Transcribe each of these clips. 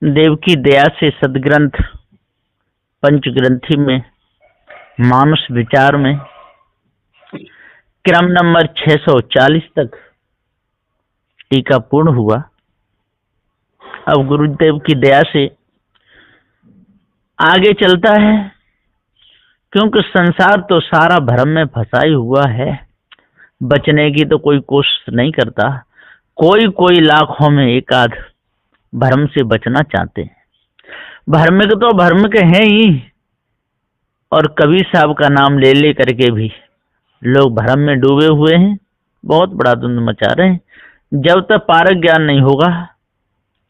देव की दया से सदग्रंथ पंचग्रंथि में मानस विचार में क्रम नंबर 640 तक टीका पूर्ण हुआ। अब गुरुदेव की दया से आगे चलता है, क्योंकि संसार तो सारा भ्रम में फंसा ही हुआ है। बचने की तो कोई कोशिश नहीं करता। कोई लाखों में एक आध भ्रम से बचना चाहते हैं। भ्रमिक तो भ्रमिक हैं ही, और कबीर साहब का नाम ले ले करके भी लोग भ्रम में डूबे हुए हैं, बहुत बड़ा धुंध मचा रहे हैं। जब तक पारक ज्ञान नहीं होगा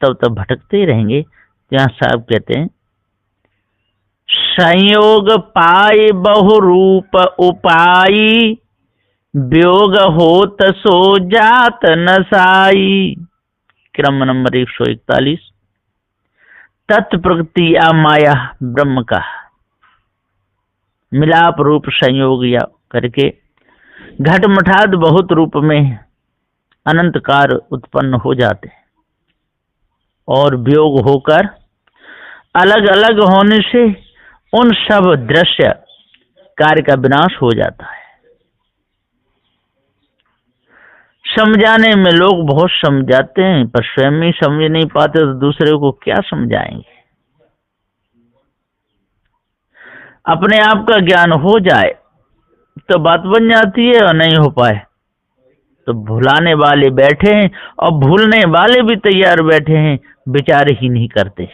तब तक भटकते ही रहेंगे। जहाँ साहब कहते हैं, संयोग पाए बहुरूप उपाई, वियोग होत सो जात नसाई। क्रम नंबर 141। तत्प्रकृति या माया ब्रह्म का मिलाप रूप संयोग या करके घटमठाद बहुत रूप में अनंत कार उत्पन्न हो जाते हैं, और वियोग होकर अलग अलग होने से उन सब दृश्य कार्य का विनाश हो जाता है। समझाने में लोग बहुत समझाते हैं, पर स्वयं ही समझ नहीं पाते तो दूसरे को क्या समझाएंगे। अपने आप का ज्ञान हो जाए तो बात बन जाती है, और नहीं हो पाए तो भुलाने वाले बैठे हैं और भूलने वाले भी तैयार बैठे हैं, विचार ही नहीं करते।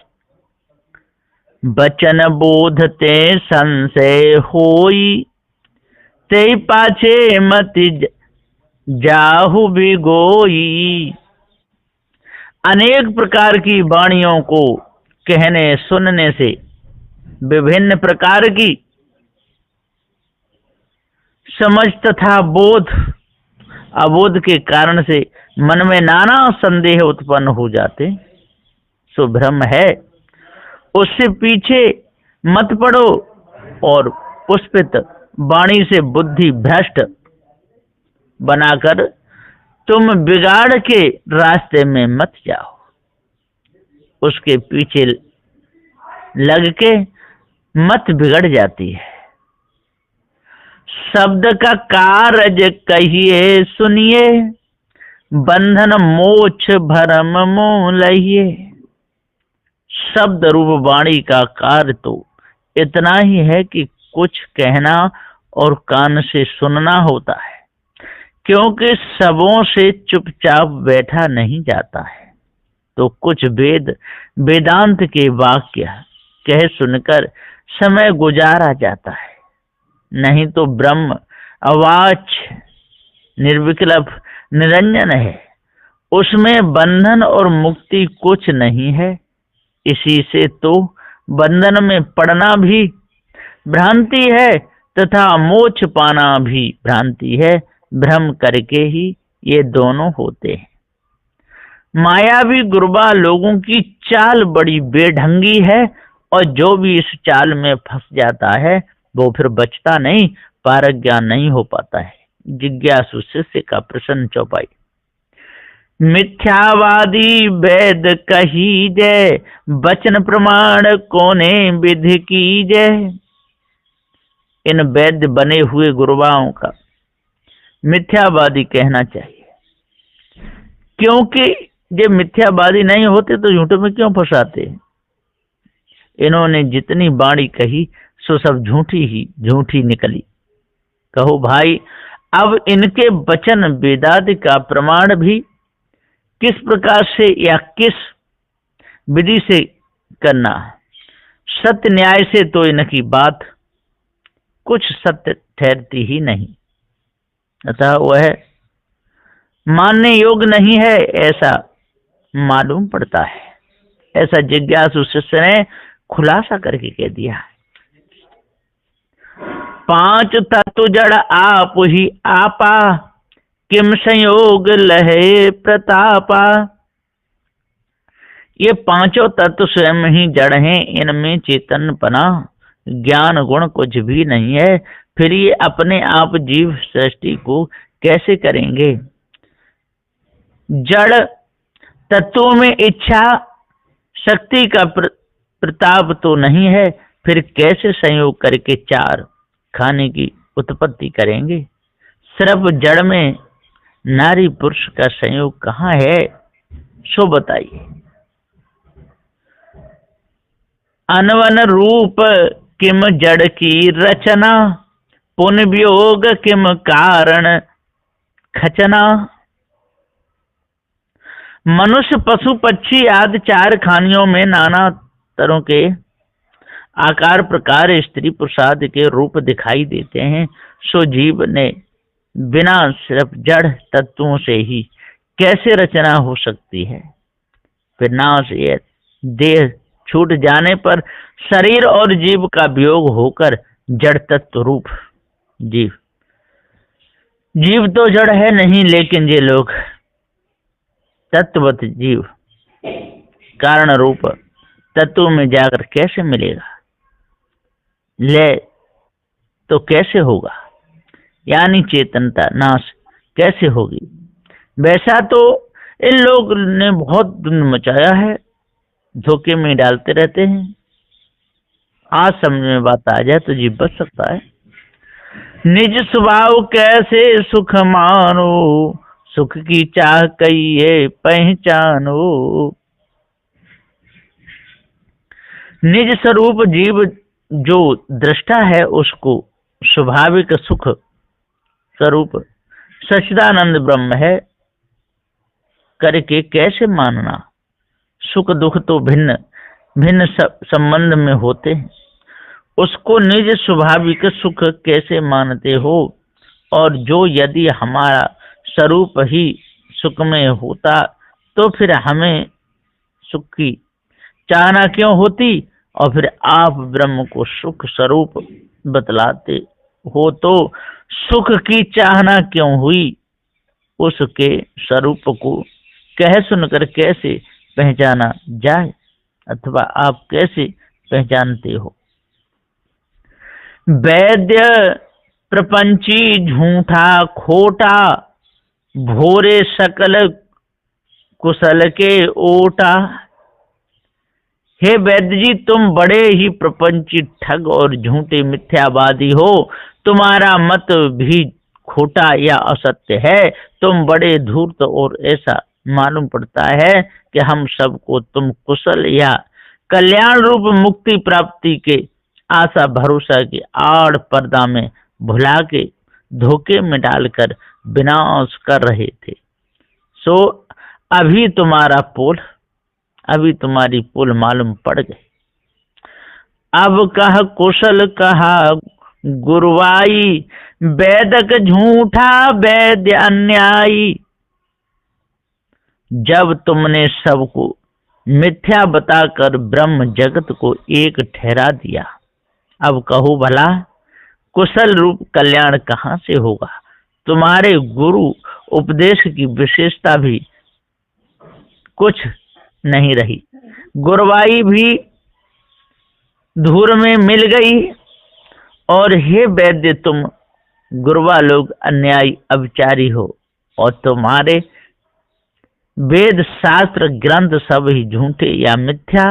बचन बोधते संशय होई, ते पाछे मति जाहु बिगोई। अनेक प्रकार की वाणियों को कहने सुनने से विभिन्न प्रकार की समझ तथा बोध अबोध के कारण से मन में नाना संदेह उत्पन्न हो जाते। सो भ्रम है, उससे पीछे मत पड़ो और पुष्पित वाणी से बुद्धि भ्रष्ट बनाकर तुम बिगाड़ के रास्ते में मत जाओ। उसके पीछे लग के मत बिगड़ जाती है। शब्द का कारज कहिए सुनिए, बंधन मोक्ष भरम मोह लहिए। शब्द रूप वाणी का कार्य तो इतना ही है कि कुछ कहना और कान से सुनना होता है, क्योंकि सबों से चुपचाप बैठा नहीं जाता है। तो कुछ वेदांत के वाक्य कह सुनकर समय गुजारा जाता है, नहीं तो ब्रह्म अवाच्य निर्विकल्प निरंजन है। उसमें बंधन और मुक्ति कुछ नहीं है। इसी से तो बंधन में पड़ना भी भ्रांति है तथा मोक्ष पाना भी भ्रांति है। भ्रम करके ही ये दोनों होते हैं। मायावी गुरबा लोगों की चाल बड़ी बेढंगी है, और जो भी इस चाल में फंस जाता है वो फिर बचता नहीं, पारक ज्ञान नहीं हो पाता है। जिज्ञासु शिष्य का प्रश्न चौपाई। मिथ्यावादी वेद कही जय, वचन प्रमाण कोने विधि की जय। इन वैद्य बने हुए गुरुवाओं का मिथ्यावादी कहना चाहिए, क्योंकि ये मिथ्यावादी नहीं होते तो झूठे में क्यों फंसाते। इन्होंने जितनी वाणी कही सो सब झूठी निकली। कहो भाई, अब इनके वचन वेदादि का प्रमाण भी किस प्रकार से या किस विधि से करना। सत्य न्याय से तो इनकी बात कुछ सत्य ठहरती ही नहीं, अतः वह मानने योग्य नहीं है, ऐसा मालूम पड़ता है। ऐसा जिज्ञासु शिष्य ने खुलासा करके कह दिया। पांच तत्व जड़ आप ही आपा, किम संयोग लहे प्रतापा। ये पांचों तत्व स्वयं ही जड़ हैं, इनमें चेतनपना ज्ञान गुण कुछ भी नहीं है। फिर ये अपने आप जीव सृष्टि को कैसे करेंगे। जड़ तत्वों में इच्छा शक्ति का प्रताप तो नहीं है, फिर कैसे संयोग करके चार खाने की उत्पत्ति करेंगे। सिर्फ जड़ में नारी पुरुष का संयोग कहाँ है, सो बताइए। अनवन रूप किम जड़ की रचना, पुन वियोग किम कारण खचना। मनुष्य पशु पक्षी आदि चार खानियों में नाना तरह के आकार प्रकार स्त्री पुरुष आदि के रूप दिखाई देते हैं। सो जीव ने बिना सिर्फ जड़ तत्वों से ही कैसे रचना हो सकती है। फिर नाश ये देह छूट जाने पर शरीर और जीव का वियोग होकर जड़ तत्व रूप जीव, जीव तो जड़ है नहीं, लेकिन ये लोग तत्वत जीव कारण रूप तत्व में जाकर कैसे मिलेगा, ले तो कैसे होगा, यानी चेतनता नाश कैसे होगी। वैसा तो इन लोग ने बहुत धुंध मचाया है, धोखे में डालते रहते हैं। आज समझ में बात आ जाए तो जीव बच सकता है। निज स्वभाव कैसे सुख मानो, सुख की चाह कहिए पहचानो। निज स्वरूप जीव जो दृष्टा है उसको स्वाभाविक सुख स्वरूप सच्चिदानंद ब्रह्म है करके कैसे मानना। सुख दुख तो भिन्न भिन्न संबंध में होते हैं, उसको निज स्वाभाविक सुख कैसे मानते हो। और जो यदि हमारा स्वरूप ही सुख में होता तो फिर हमें सुख की चाहना क्यों होती, और फिर आप ब्रह्म को सुख स्वरूप बतलाते हो तो सुख की चाहना क्यों हुई। उसके स्वरूप को कह सुनकर कैसे पहचाना जाए, अथवा आप कैसे पहचानते हो। वैद्य प्रपंची झूठा खोटा, भोरे सकल कुशल के ओटा। हे वैद्य जी, तुम बड़े ही प्रपंची ठग और झूठे मिथ्यावादी हो। तुम्हारा मत भी खोटा या असत्य है। तुम बड़े धूर्त और ऐसा मालूम पड़ता है कि हम सबको तुम कुशल या कल्याण रूप मुक्ति प्राप्ति के आशा भरोसा की आड़ पर्दा में भुला के धोखे में डालकर विनाश कर रहे थे। सो अभी तुम्हारी पोल मालूम पड़ गई। अब कह कुशल कहा गुरुवाई, वैदक झूठा वैद्य अन्यायी। जब तुमने सबको मिथ्या बताकर ब्रह्म जगत को एक ठहरा दिया, अब कहो भला कुशल रूप कल्याण कहाँ से होगा। तुम्हारे गुरु उपदेश की विशेषता भी कुछ नहीं रही, गुरुवाई भी धूर में मिल गई। और हे वैद्य, तुम गुरुवा लोग अन्यायी अविचारी हो, और तुम्हारे वेद शास्त्र ग्रंथ सब ही झूठे या मिथ्या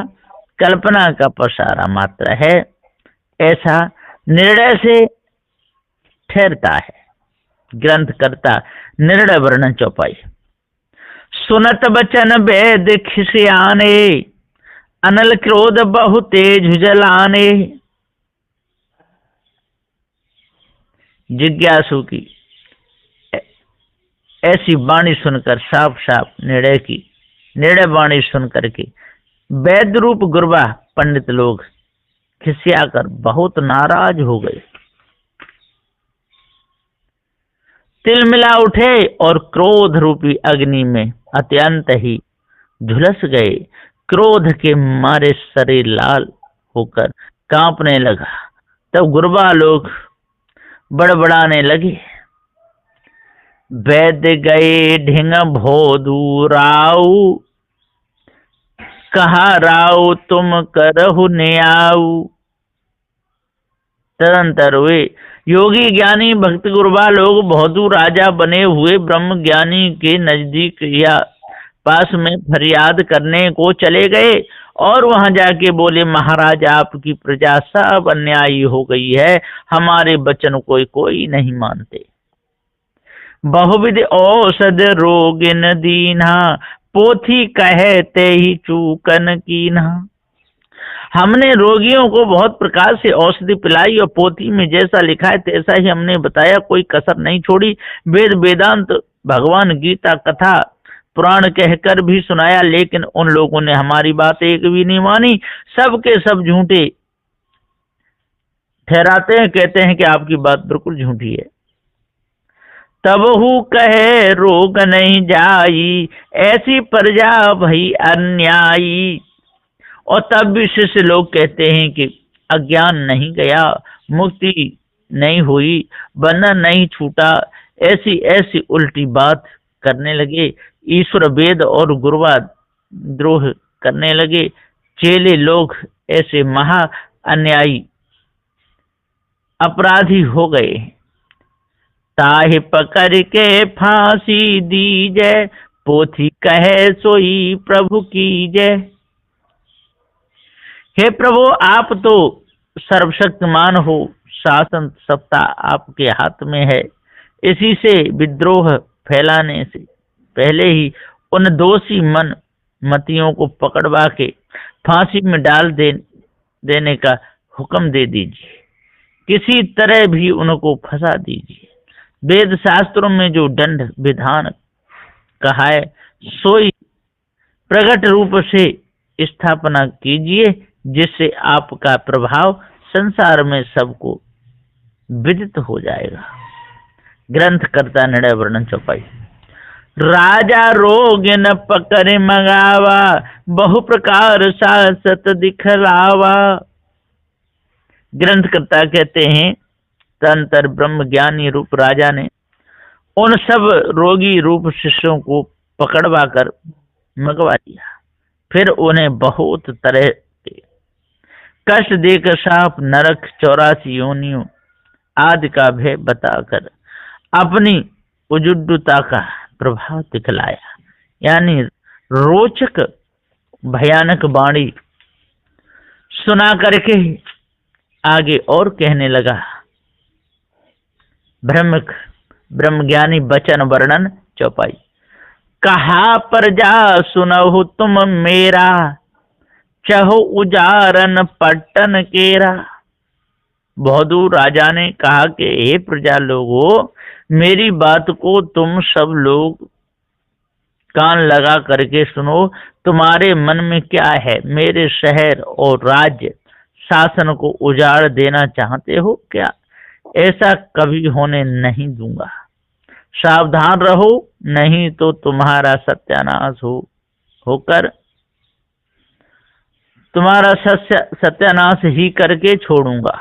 कल्पना का पसारा मात्र है, ऐसा निर्णय से ठहरता है ग्रंथकर्ता निर्णय वर्णन चौपाई। सुनत बचन वेद खिसियाने, अनल क्रोध बहु तेज जलाने। जिज्ञासु की ऐसी वाणी सुनकर साफ साफ निर्णय वाणी सुनकर के वैद्य रूप गुरबा पंडित लोग खिसियाकर बहुत नाराज हो गए, तिल मिला उठे और क्रोध रूपी अग्नि में अत्यंत ही झुलस गए। क्रोध के मारे शरीर लाल होकर कांपने लगा। तब गुरबा लोग बड़बड़ाने लगे, वैद्य गए ढिंग भोदू राऊ, कहा राऊ तुम करहु न्याऊ। तदंतर वे योगी ज्ञानी भक्त गुरबा लोग भौदू राजा बने हुए ब्रह्म ज्ञानी के नजदीक या पास में फरियाद करने को चले गए और वहां जाके बोले, महाराज आपकी प्रजा सब अन्यायी हो गई है, हमारे वचन को कोई नहीं मानते। बहुविध औषध रोगिन दीन्हा, पोथी कहते ही चूकन कीन्हा। हमने रोगियों को बहुत प्रकार से औषधि पिलाई और पोथी में जैसा लिखा है तैसा ही हमने बताया, कोई कसर नहीं छोड़ी। वेद वेदांत भगवान गीता कथा पुराण कहकर भी सुनाया, लेकिन उन लोगों ने हमारी बात एक भी नहीं मानी। सब के सब झूठे ठहराते हैं, कहते हैं कि आपकी बात बिल्कुल झूठी है। तबहु कहे रोग नहीं जाई, ऐसी प्रजा भई अन्यायी। और तब भी शिष्य लोग कहते हैं कि अज्ञान नहीं गया, मुक्ति नहीं हुई, बंधन नहीं छूटा, ऐसी ऐसी उल्टी बात करने लगे। ईश्वर वेद और गुरुवा द्रोह करने लगे। चेले लोग ऐसे महा अन्यायी अपराधी हो गए। ताहि पकड़ के फांसी दीजै, पोथी कहे सोई प्रभु की जय। हे प्रभु, आप तो सर्वशक्तिमान हो, शासन सत्ता आपके हाथ में है। इसी से विद्रोह फैलाने से पहले ही उन दोषी मन मतियों को पकड़वा के फांसी में डाल देने का हुक्म दे दीजिए। किसी तरह भी उनको फंसा दीजिए। वेद शास्त्रों में जो दंड विधान कहा है सोई प्रकट रूप से स्थापना कीजिए, जिससे आपका प्रभाव संसार में सबको विदित हो जाएगा। ग्रंथकर्ता निर्णय वर्णन चौपाई। राजा रोग न पकड़ मंगावा, बहु प्रकार सासत दिखलावा। ग्रंथकर्ता कहते हैं, तंत्र ब्रह्म ज्ञानी रूप राजा ने उन सब रोगी रूप शिष्यों को पकड़वा कर मंगवा दिया। फिर उन्हें बहुत तरह के कष्ट देकर साप नरक 84 योनियों आदि का भय बताकर अपनी उजुड्डता का प्रभाव दिखलाया। यानी रोचक भयानक वाणी सुना करके आगे और कहने लगा। ब्रह्मज्ञानी वचन वर्णन चौपाई। कहा प्रजा सुनहु तुम मेरा, चहो उजारन पट्टन केरा। बहादुर राजा ने कहा कि हे प्रजा लोगों, मेरी बात को तुम सब लोग कान लगा करके सुनो। तुम्हारे मन में क्या है? मेरे शहर और राज्य शासन को उजाड़ देना चाहते हो क्या? ऐसा कभी होने नहीं दूंगा। सावधान रहो, नहीं तो तुम्हारा सत्यानाश होकर तुम्हारा सत्यानाश ही करके छोड़ूंगा।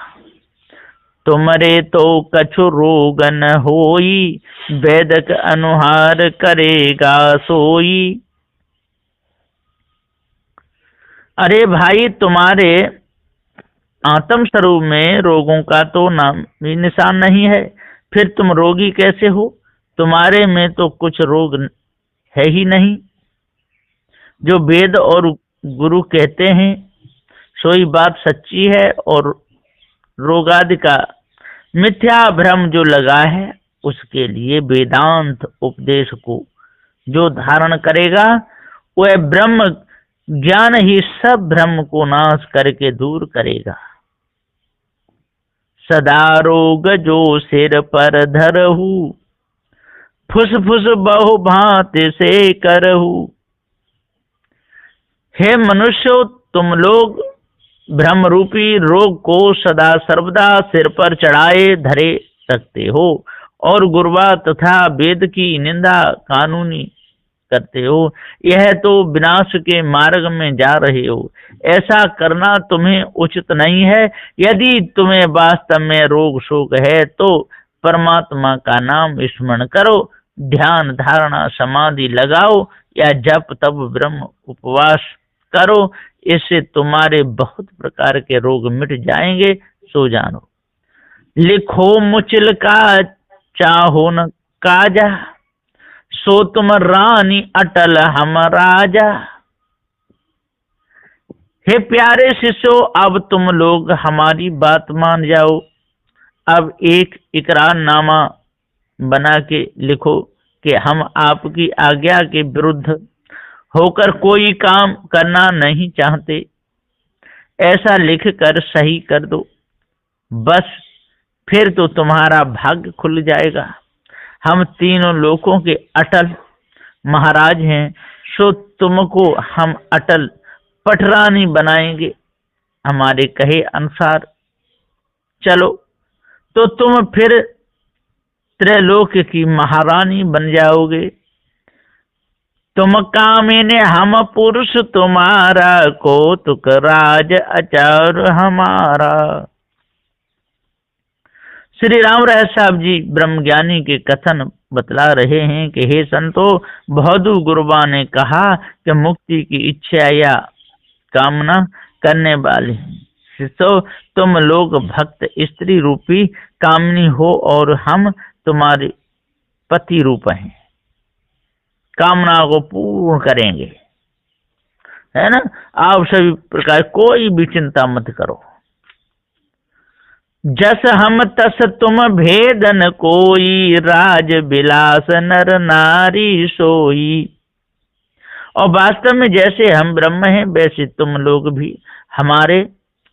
तुमरे तो कछु रोग न होई, वेदक अनुहार करेगा सोई। अरे भाई, तुम्हारे आत्म स्वरूप में रोगों का तो नाम भी निशान नहीं है, फिर तुम रोगी कैसे हो? तुम्हारे में तो कुछ रोग है ही नहीं। जो वेद और गुरु कहते हैं सोई बात सच्ची है, और रोगादि का मिथ्या भ्रम जो लगा है, उसके लिए वेदांत उपदेश को जो धारण करेगा वह ब्रह्म ज्ञान ही सब भ्रम को नाश करके दूर करेगा। सदा रोग जो सिर पर धरहु, फुस फुस बहु भांति से करहु। हे मनुष्य, तुम लोग भ्रम रूपी रोग को सदा सर्वदा सिर पर चढ़ाए धरे सकते हो और गुरुवा तथा वेद की निंदा कानूनी करते हो। यह तो विनाश के मार्ग में जा रहे हो। ऐसा करना तुम्हें उचित नहीं है। यदि तुम्हें वास्तव में रोग शोक है तो परमात्मा का नाम स्मरण करो, ध्यान धारणा समाधि लगाओ या जप तप ब्रह्म उपवास करो। इससे तुम्हारे बहुत प्रकार के रोग मिट जाएंगे, सो जानो। लिखो मुचल का चाहो न काजा, सो तुम रानी अटल हम राजा। हे प्यारे शिष्यों, अब तुम लोग हमारी बात मान जाओ। अब एक इकरारनामा बना के लिखो कि हम आपकी आज्ञा के विरुद्ध होकर कोई काम करना नहीं चाहते। ऐसा लिख कर सही कर दो, बस फिर तो तुम्हारा भाग्य खुल जाएगा। हम तीनों लोगों के अटल महाराज हैं, सो तुमको हम अटल पटरानी बनाएंगे। हमारे कहे अनुसार चलो तो तुम फिर त्रैलोक की महारानी बन जाओगे। तुम कामिनी हम पुरुष तुम्हारा, कौतुक राज आचार हमारा। श्री राम राय साहब जी ब्रह्मज्ञानी के कथन बतला रहे हैं कि हे संतो, बहादुर गुरुबा ने कहा कि मुक्ति की इच्छा या कामना करने वाले शिष्यों, तुम लोग भक्त स्त्री रूपी कामनी हो और हम तुम्हारे पति रूप हैं। कामना को पूर्ण करेंगे, है ना। आप सभी प्रकार कोई भी चिंता मत करो। जस हम तस तुम भेदन कोई, राज बिलास नर नारी सोई। और वास्तव में जैसे हम ब्रह्म हैं, वैसे तुम लोग भी हमारे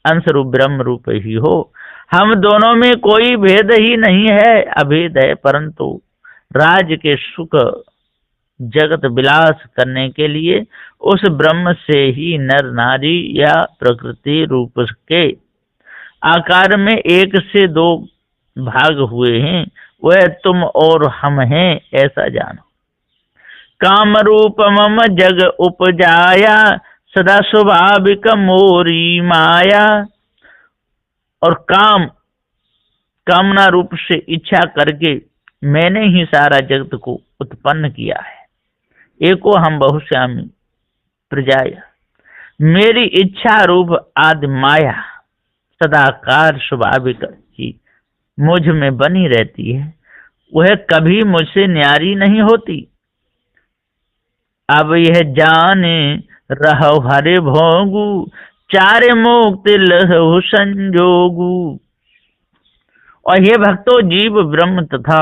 अंश रूप ब्रह्म रूप ही हो। हम दोनों में कोई भेद ही नहीं है, अभेद है। परंतु राज के सुख जगत विलास करने के लिए उस ब्रह्म से ही नर नारी या प्रकृति रूप के आकार में एक से दो भाग हुए हैं, वह तुम और हम हैं, ऐसा जानो। काम रूप मम जग उपजाया, सदा स्वाभाविक मोरी माया। और कामना रूप से इच्छा करके मैंने ही सारा जगत को उत्पन्न किया है। एको हम बहुश्यामी प्रजाया, मेरी इच्छा रूप आदि माया सदाकार स्वाभाविक ही मुझ में बनी रहती है, वह कभी मुझसे न्यारी नहीं होती। अब यह जाने रहो हरे भोगू, चारे मुक्ति लहु संजोगू। और ये भक्तों, जीव ब्रह्म तथा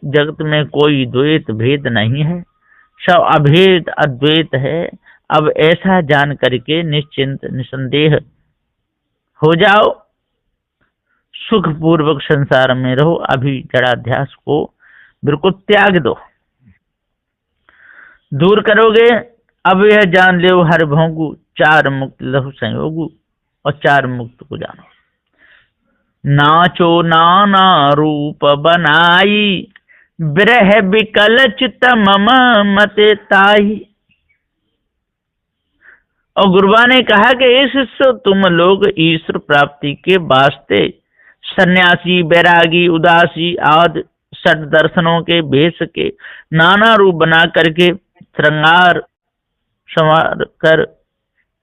जगत में कोई द्वैत भेद नहीं है, सब अभेद अद्वैत है। अब ऐसा जान करके निश्चिंत निसंदेह हो जाओ, सुख पूर्वक संसार में रहो। अभी जड़ाध्यास को बिल्कुल त्याग दो, दूर करोगे। अब यह जान लो हर भोंगू, चार मुक्त लहु संयोगू। और चार मुक्त को जानो। नाचो नाना रूप बनाई, विरह विकल चित मम मते ताई। और गुरुबा ने कहा कि शिष्य, तुम लोग ईश्वर प्राप्ति के वास्ते सन्यासी, बैरागी, उदासी आदि षट दर्शनों के भेष के नाना रूप बना करके श्रृंगार संवार कर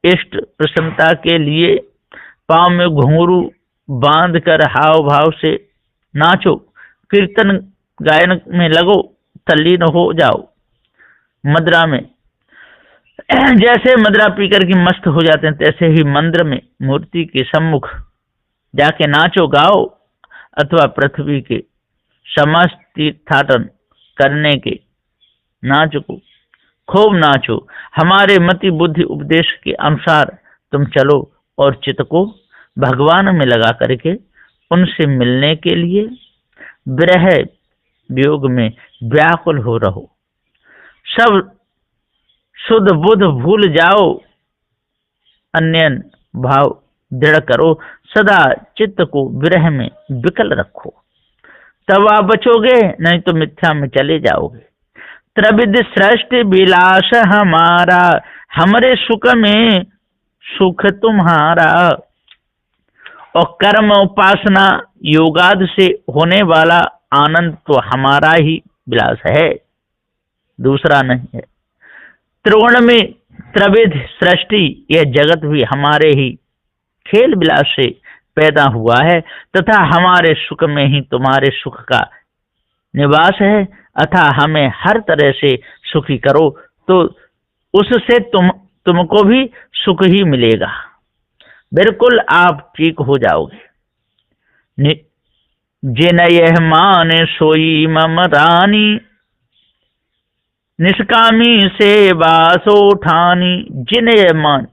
इष्ट प्रसन्नता के लिए पांव में घुंघरू बांध कर हाव भाव से नाचो, कीर्तन गायन में लगो, तल्लीन हो जाओ मदिरा में। जैसे मदिरा पीकर के मस्त हो जाते हैं, तैसे ही मंदिर में मूर्ति के सम्मुख जाके नाचो गाओ, अथवा पृथ्वी के समस्त तीर्थाटन करने के नाच को खूब नाचो। हमारे मति बुद्धि उपदेश के अनुसार तुम चलो और चित्त को भगवान में लगा करके उनसे मिलने के लिए विरह वियोग में व्याकुल हो रहो। सब शुद्ध बुद्ध भूल जाओ, अन्य भाव दृढ़ करो, सदा चित्त को विरह में विकल रखो, तब आप बचोगे, नहीं तो मिथ्या में चले जाओगे। त्रिविध सृष्टि विलास हमारा, हमरे सुख में सुख तुम्हारा। और कर्म उपासना योगाद से होने वाला आनंद तो हमारा ही विलास है, दूसरा नहीं है। त्रिगुण में त्रिविध सृष्टि, यह जगत भी हमारे ही खेल विलास से पैदा हुआ है, तथा हमारे सुख में ही तुम्हारे सुख का निवास है, अतः हमें हर तरह से सुखी करो, तो उससे तुमको भी सुख ही मिलेगा। बिल्कुल आप ठीक हो जाओगे। जिन यह माने सोई मम रानी, निष्कामी सेवा सो ठानी। जिन यह मान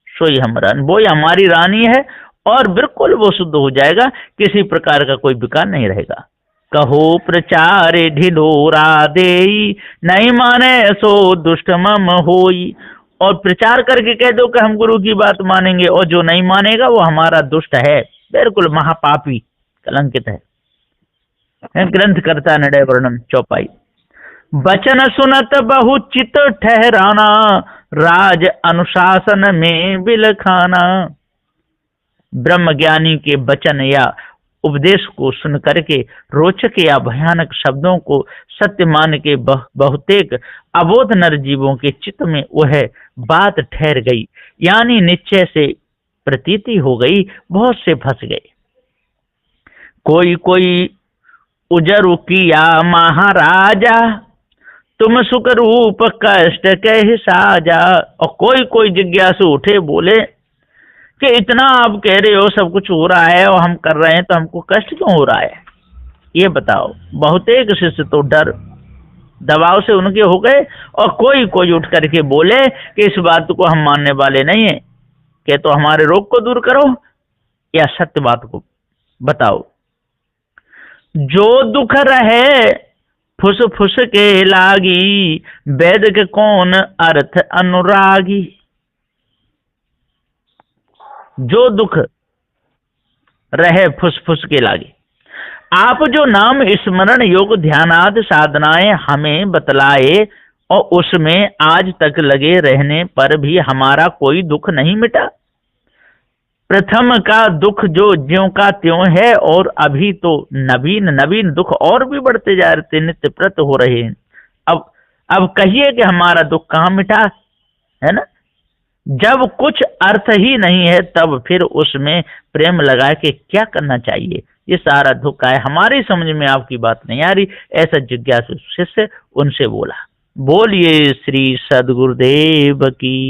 सोई हम रानी, वो हमारी रानी है और बिल्कुल वो शुद्ध हो जाएगा, किसी प्रकार का कोई विकार नहीं रहेगा। कहो प्रचार ढिढोरा देई, नहीं माने सो दुष्ट मम होई। और प्रचार करके कह दो कि हम गुरु की बात मानेंगे, और जो नहीं मानेगा वो हमारा दुष्ट है, बिल्कुल महापापी कलंकित है। ग्रंथ करता नडय वर्णन चौपाई। वचन सुनत बहु चित ठहराना, राज अनुशासन में बिलखाना। ब्रह्म ज्ञानी के वचन या उपदेश को सुन करके रोचक या भयानक शब्दों को सत्य मान के बहुतेक अबोध नर जीवों के चित्त में वह बात ठहर गई, यानी निश्चय से प्रतीति हो गई, बहुत से फंस गए। कोई कोई उजरु किया महाराजा, तुम सुख रूप कष्ट कह साजा। और कोई कोई जिज्ञासु उठे बोले कि इतना आप कह रहे हो, सब कुछ हो रहा है और हम कर रहे हैं, तो हमको कष्ट क्यों हो रहा है, ये बताओ। बहुतेक शिष्य तो डर दबाव से उनके हो गए, और कोई कोई उठ करके बोले कि इस बात को हम मानने वाले नहीं है, कि तो हमारे रोग को दूर करो या सत्य बात को बताओ। जो दुख रहे फुस फुस के लागी, वेद के कौन अर्थ अनुरागी। जो दुख रहे फुस फुस के लागे। आप जो नाम स्मरण योग ध्यानादि साधनाएं हमें बतलाए, और उसमें आज तक लगे रहने पर भी हमारा कोई दुख नहीं मिटा। प्रथम का दुख जो ज्यों का त्यों है, और अभी तो नवीन नवीन दुख और भी बढ़ते जा रहे, नित्य प्रत हो रहे हैं। अब कहिए कि हमारा दुख कहाँ मिटा, है ना। जब कुछ अर्थ ही नहीं है, तब फिर उसमें प्रेम लगा के क्या करना चाहिए। ये सारा दुख है, हमारी समझ में आपकी बात नहीं आ रही, ऐसा जिज्ञासु शिष्य उनसे बोला। बोलिए श्री सद्गुरुदेव की।